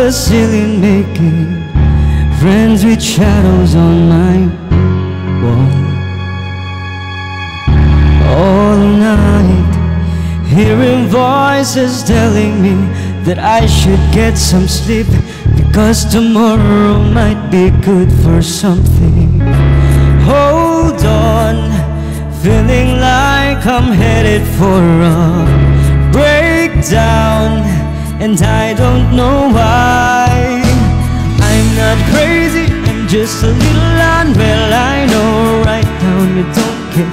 was silly making friends with shadows on my wall. All night hearing voices telling me that I should get some sleep, because tomorrow might be good for something. Hold on, feeling like I'm headed for a breakdown, and I don't know why. I'm not crazy, I'm just a little unwell. I know right now you don't care,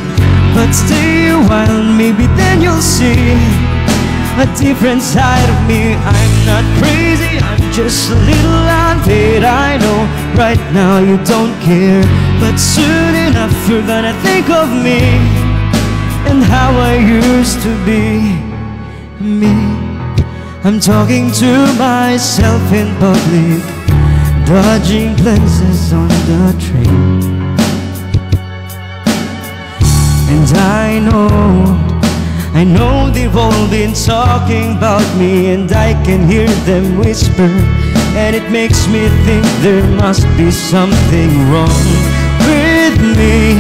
but stay a while, maybe then you'll see a different side of me. I'm not crazy, I'm just a little unpaid. I know right now you don't care, but soon enough you're gonna think of me and how I used to be me. I'm talking to myself in public, dodging glances on the train. And I know they've all been talking about me, and I can hear them whisper, and it makes me think there must be something wrong with me.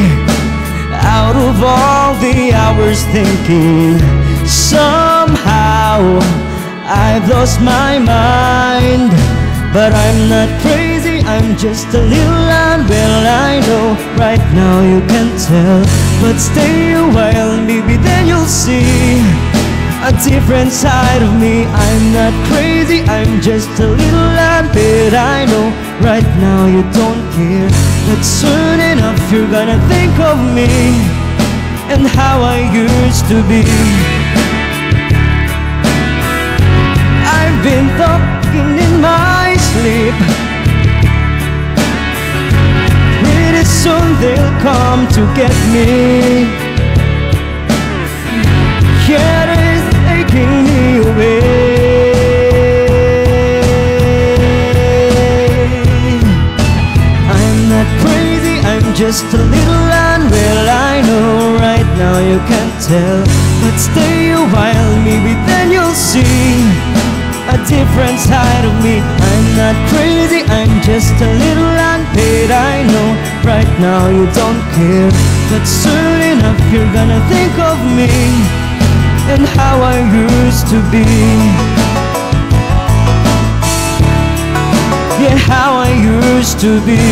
Out of all the hours thinking, somehow I've lost my mind. But I'm not crazy, I'm just a little unwell. I know right now you can tell, but stay a while, maybe then you'll see a different side of me. I'm not crazy, I'm just a little unpaid. I know right now you don't care, but soon enough you're gonna think of me and how I used to be. I've been talking in my sleep, pretty soon they'll come to get me. Yeah, it's taking me away. I'm not crazy, I'm just a little unwell. I know right now you can't tell, but stay a while, maybe then you'll see a different side of me. I'm not crazy, I'm just a little unpaid. I know right now you don't care, but soon enough you're gonna think of me and how I used to be. Yeah, how I used to be.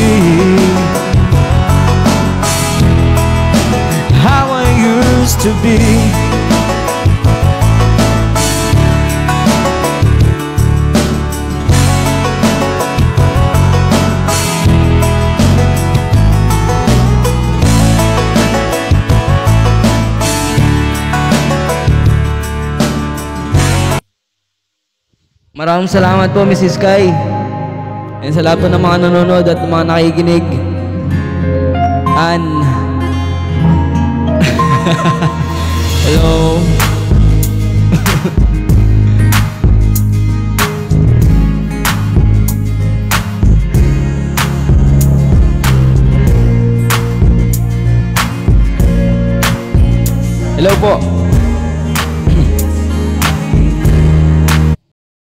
How I used to be. Maraming salamat po, Mrs. Sky. And sa lahat po ng mga nanonood at mga nakikinig. And hello. Hello po.